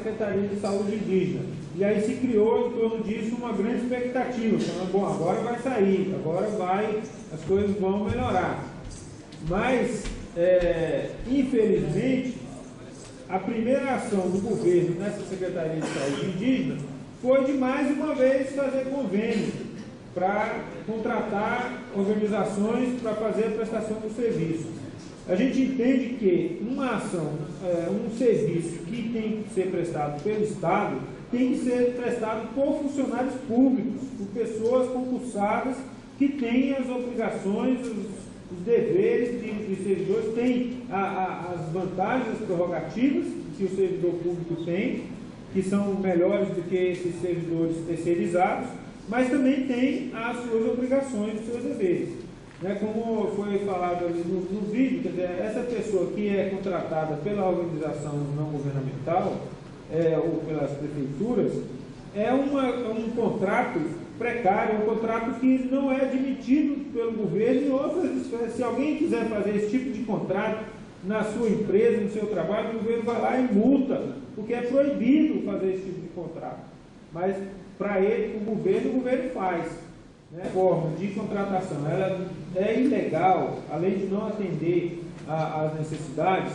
Secretaria de Saúde Indígena. E aí se criou em torno disso uma grande expectativa, falando, bom, agora vai sair, agora as coisas vão melhorar. Mas, infelizmente, a primeira ação do governo nessa Secretaria de Saúde Indígena foi de mais uma vez fazer convênio para contratar organizações para fazer a prestação do serviço. A gente entende que uma ação, um serviço que tem que ser prestado pelo Estado, tem que ser prestado por funcionários públicos, por pessoas concursadas que têm as obrigações, os deveres de servidores, têm as vantagens, as prerrogativas que o servidor público tem, que são melhores do que esses servidores terceirizados, mas também tem as suas obrigações, os seus deveres. Como foi falado ali no vídeo, quer dizer, essa pessoa que é contratada pela organização não governamental, ou pelas prefeituras, é um contrato precário, um contrato que não é admitido pelo governo em outras esferas. Se alguém quiser fazer esse tipo de contrato na sua empresa, no seu trabalho, o governo vai lá e multa, porque é proibido fazer esse tipo de contrato. Mas para ele, o governo faz. Forma de contratação, ela é ilegal, além de não atender às necessidades.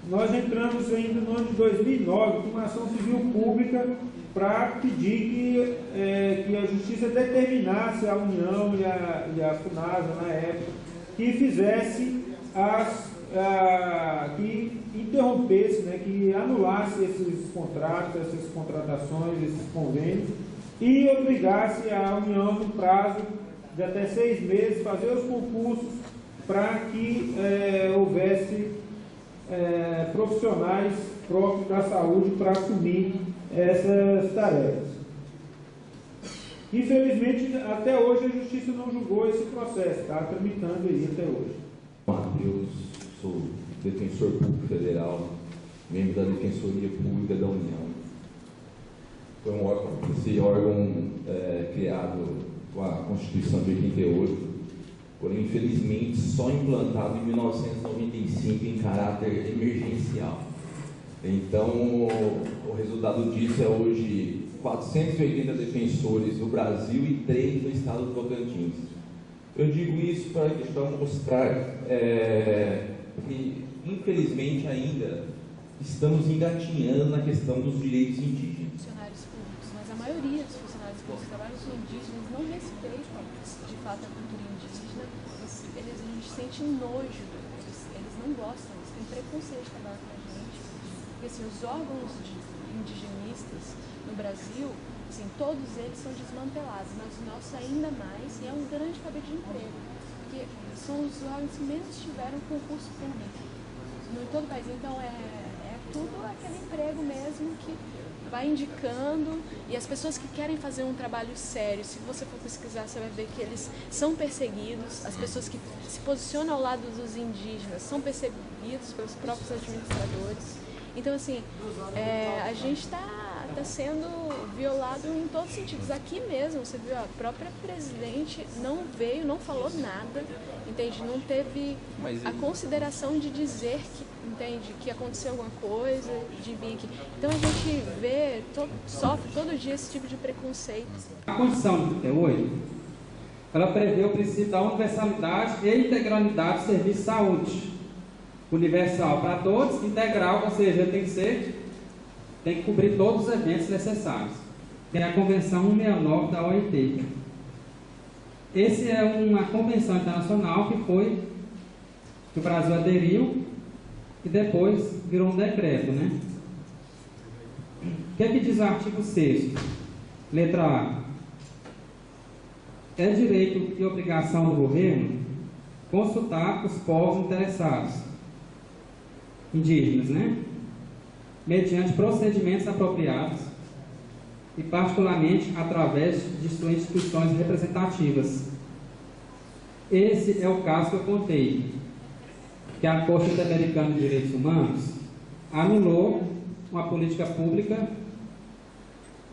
Nós entramos ainda no ano de 2009 com uma ação civil pública para pedir que a Justiça determinasse a União e a FUNASA, na época, que fizesse que interrompesse, que anulasse esses contratos, essas contratações, esses convênios, e obrigasse a União, no prazo de até 6 meses, fazer os concursos para que houvesse profissionais próprios da saúde para assumir essas tarefas. Infelizmente, até hoje a Justiça não julgou esse processo, está tramitando aí até hoje. Matheus, sou defensor público federal, membro da Defensoria Pública da União. Foi esse órgão criado com a Constituição de 88, porém, infelizmente, só implantado em 1995 em caráter emergencial. Então, o resultado disso é hoje 480 defensores no Brasil e 3 no estado do Tocantins. Eu digo isso para mostrar que, infelizmente, ainda estamos engatinhando na questão dos direitos indígenas. Funcionários públicos, mas a maioria dos funcionários públicos que trabalham com indígenas não respeitam, de fato, a cultura indígena. A gente sente nojo, eles não gostam, eles têm preconceito de trabalhar com a gente. Porque assim, os órgãos indigenistas no Brasil, assim, todos eles são desmantelados, mas o nosso ainda mais, e é um grande cabide de emprego, porque são os órgãos que menos tiveram concurso público em todo o país. Então é tudo aquele emprego mesmo que vai indicando, e as pessoas que querem fazer um trabalho sério, se você for pesquisar, você vai ver que eles são perseguidos, as pessoas que se posicionam ao lado dos indígenas são perseguidos pelos próprios administradores. Então, assim, a gente está sendo violado em todos os sentidos. Aqui mesmo, você viu, a própria presidente não veio, não falou nada, entende? Não teve a consideração de dizer que, entende, que aconteceu alguma coisa, de vir aqui. Então a gente vê, sofre todo dia esse tipo de preconceito. A Constituição de 38, ela prevê o princípio da universalidade e integralidade do serviço de saúde. Universal para todos, integral, ou seja, tem que cobrir todos os eventos necessários. Tem a Convenção 169 da OIT. Essa é uma convenção internacional que o Brasil aderiu e depois virou um decreto, né? O que é que diz o artigo 6º? Letra A. É direito e obrigação do governo consultar os povos interessados, indígenas, né? Mediante procedimentos apropriados e particularmente através de suas instituições representativas. Esse é o caso que eu contei, que a Corte Interamericana de Direitos Humanos anulou uma política pública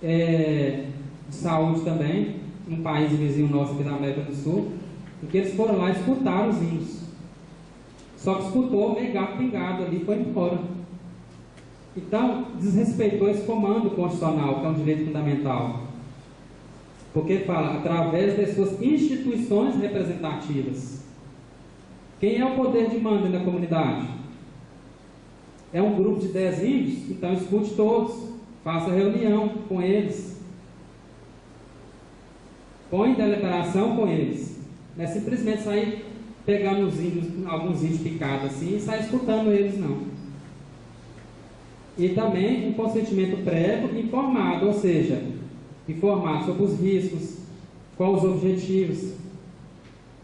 de saúde também, num país vizinho nosso aqui da América do Sul, em que eles foram lá escutar os índios. Só que escutou, meio gato pingado ali, foi embora. Então, desrespeitou esse comando constitucional, que é um direito fundamental. Porque fala, através das suas instituições representativas. Quem é o poder de mando na comunidade? É um grupo de 10 índios? Então escute todos, faça reunião com eles. Põe deliberação com eles. Não é simplesmente sair pegando os índios, alguns índios picados assim, e sair escutando eles, não. E também um consentimento prévio e informado, ou seja, informado sobre os riscos, quais os objetivos.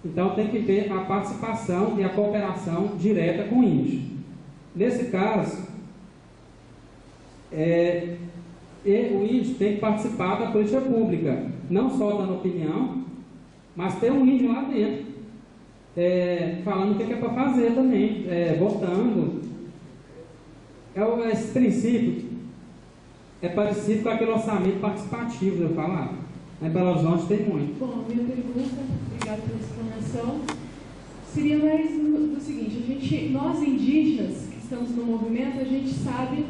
Então tem que ver a participação e a cooperação direta com o índio. Nesse caso, o índio tem que participar da política pública, não só dando opinião, mas ter um índio lá dentro, falando o que é para fazer também, votando. Esse princípio é parecido com aquele orçamento participativo, eu falar. Em Belo Horizonte tem muito. Bom, minha pergunta, obrigada pela explanação, seria mais do seguinte: nós indígenas que estamos no movimento, a gente sabe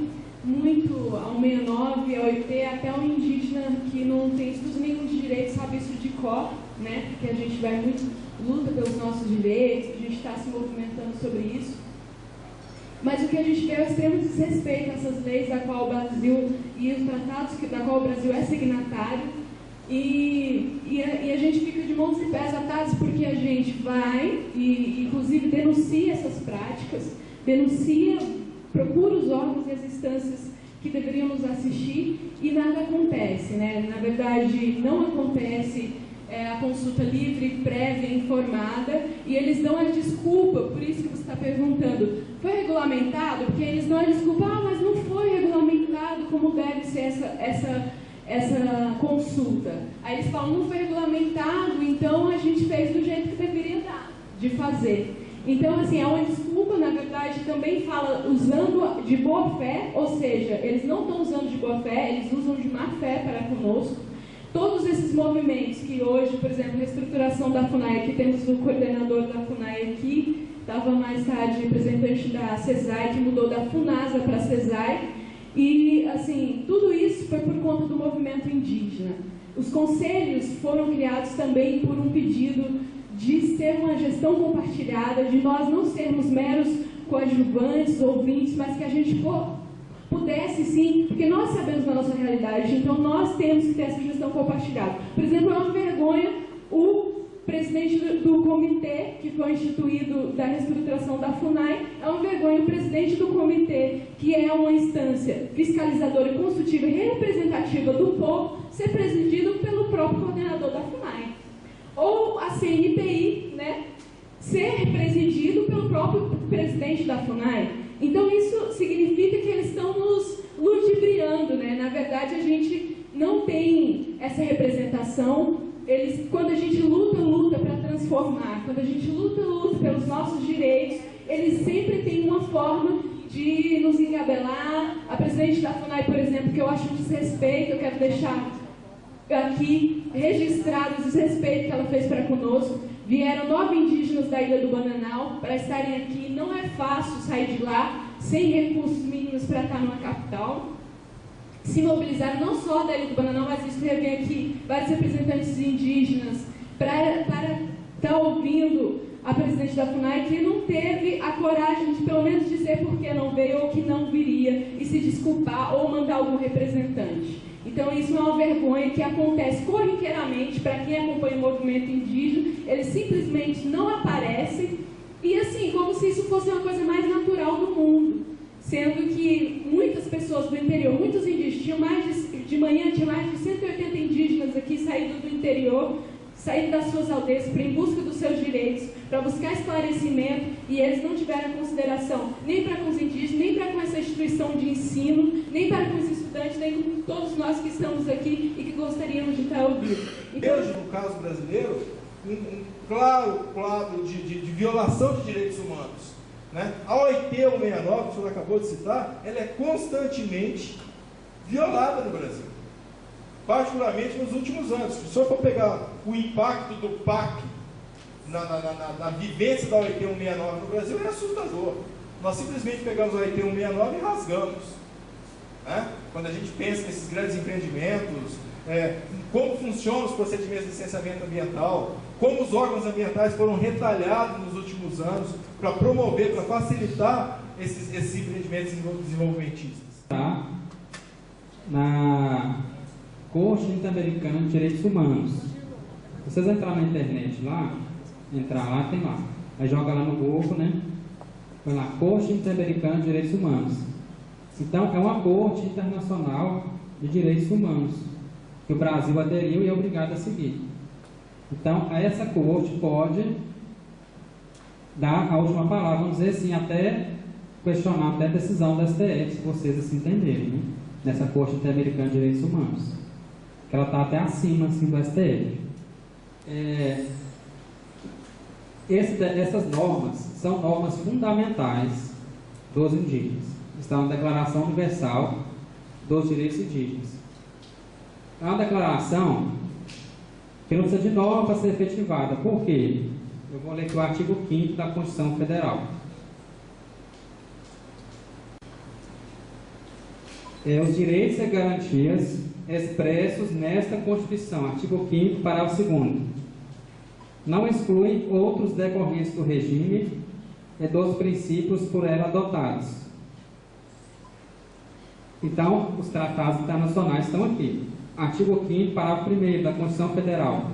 muito ao 69, ao OIT, até o indígena que não tem estudos nenhum de direito sabe isso de cor, né? Porque a gente vai muito, luta pelos nossos direitos, a gente está se movimentando sobre isso. Mas o que a gente vê é o extremo desrespeito a essas leis da qual o Brasil e os tratados da qual o Brasil é signatário. E a gente fica de mãos e pés atados porque a gente vai e inclusive denuncia essas práticas, procura os órgãos e as instâncias que deveriam nos assistir e nada acontece, né? Na verdade, não acontece a consulta livre, prévia, informada, e eles dão a desculpa, por isso que você está perguntando, foi regulamentado? Porque eles dão a desculpa, mas não foi regulamentado como deve ser essa consulta. Aí eles falam, não foi regulamentado, então a gente fez do jeito que deveria dar, de fazer. Então, assim, é uma desculpa, na verdade, também fala usando de boa fé, ou seja, eles não estão usando de boa fé, eles usam de má fé para conosco. Todos esses movimentos que hoje, por exemplo, a reestruturação da FUNAI, aqui temos o coordenador da FUNAI aqui, estava mais tarde representante da CESAI, que mudou da FUNASA para a CESAI, e, assim, tudo isso foi por conta do movimento indígena. Os conselhos foram criados também por um pedido de ser uma gestão compartilhada, de nós não sermos meros coadjuvantes, ouvintes, mas que a gente pudesse sim, porque nós sabemos da nossa realidade, então nós temos que ter essa gestão compartilhada. Por exemplo, é uma vergonha o presidente do comitê, que foi instituído da reestruturação da FUNAI, é uma vergonha o presidente do comitê, que é uma instância fiscalizadora, consultiva e representativa do povo, ser presidido pelo próprio coordenador da FUNAI. Ou a CNPI, né, ser presidido pelo próprio presidente da FUNAI. Então isso significa que eles estão nos ludibriando, né? Na verdade a gente não tem essa representação. Quando a gente luta para transformar, quando a gente luta pelos nossos direitos, eles sempre têm uma forma de nos engabelar. A presidente da FUNAI, por exemplo, que eu acho um desrespeito, eu quero deixar aqui registrado o desrespeito que ela fez para conosco. Vieram 9 indígenas da Ilha do Bananal para estarem aqui. Não é fácil sair de lá sem recursos mínimos para estar numa capital. Se mobilizaram não só da Ilha do Bananal, mas escrevem aqui vários representantes indígenas para estar ouvindo a presidente da FUNAI, que não teve a coragem de pelo menos dizer por que não veio ou que não viria e se desculpar ou mandar algum representante. Então isso é uma vergonha que acontece corriqueiramente para quem acompanha o movimento indígena. Eles simplesmente não aparecem e assim, como se isso fosse uma coisa mais natural do mundo, sendo que muitas pessoas do interior, muitos indígenas, de manhã tinha mais de 180 indígenas aqui saídos do interior, saíram das suas aldeias em busca dos seus direitos, para buscar esclarecimento, e eles não tiveram consideração nem para com os indígenas, nem para com essa instituição de ensino, nem para com os estudantes, nem com todos nós que estamos aqui e que gostaríamos de estar ouvindo. Então, hoje, no caso brasileiro, um claro quadro de violação de direitos humanos. Né? A OIT 169, que o senhor acabou de citar, ela é constantemente violada no Brasil, particularmente nos últimos anos. Se o senhor for pegar o impacto do PAC na vivência da OIT 169 no Brasil, é assustador. Nós simplesmente pegamos a OIT 169 e rasgamos. né? Quando a gente pensa nesses grandes empreendimentos, como funcionam os procedimentos de licenciamento ambiental, como os órgãos ambientais foram retalhados nos últimos anos para promover, para facilitar esses empreendimentos desenvolvimentistas. Tá? Na Corte Interamericana de Direitos Humanos. Se vocês entrarem na internet lá, tem lá. Aí joga lá no Google, né? Vai lá, Corte Interamericana de Direitos Humanos. Então, é uma corte internacional de direitos humanos que o Brasil aderiu e é obrigado a seguir. Então, essa corte pode dar a última palavra, vamos dizer assim, até questionar até a decisão da STF, se vocês assim entenderem, né? Nessa Corte Interamericana de Direitos Humanos. Que ela está até acima assim, do STF. Essas normas são normas fundamentais dos indígenas. Estão na Declaração Universal dos Direitos Indígenas. É uma declaração que não precisa de norma para ser efetivada. Por quê? Eu vou ler aqui o artigo 5º da Constituição Federal. Os direitos e garantias expressos nesta Constituição, artigo 5º, parágrafo 2º, não excluem outros decorrentes do regime e dos princípios por ela adotados. Então, os tratados internacionais estão aqui. Artigo 5º, parágrafo 1º da Constituição Federal.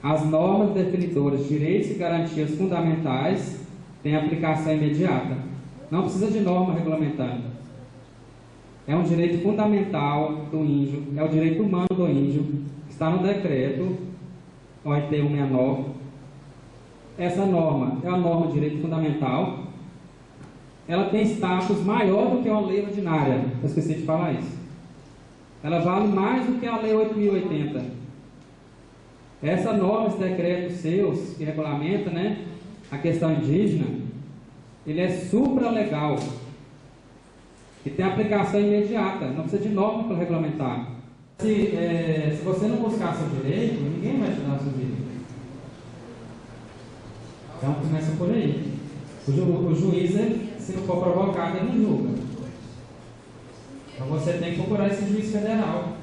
As normas definidoras de direitos e garantias fundamentais têm aplicação imediata. Não precisa de norma regulamentando. É um direito fundamental do índio, é o direito humano do índio, que está no decreto OIT 169. Essa norma é a norma de direito fundamental. Ela tem status maior do que uma lei ordinária. Eu esqueci de falar isso. Ela vale mais do que a lei 8.080. Essa norma, esse decreto seus, que regulamenta, né, a questão indígena, ele é supralegal. E tem aplicação imediata, não precisa de norma para regulamentar. Se você não buscar seu direito, ninguém vai te dar seu direito. Então começa por aí. O juiz, se não for provocado, ele não julga. Então você tem que procurar esse juiz federal,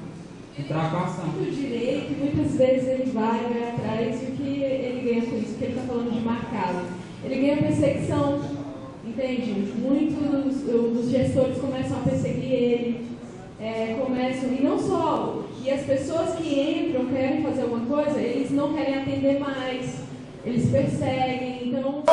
entrar com a ação. O direito, muitas vezes ele vai atrás e o que ele ganha com isso, que ele está falando de marcado. Ele ganha perseguição. Entende? Muitos dos gestores começam a perseguir ele, e não só, e as pessoas que entram, querem fazer alguma coisa, eles não querem atender mais, eles perseguem, então...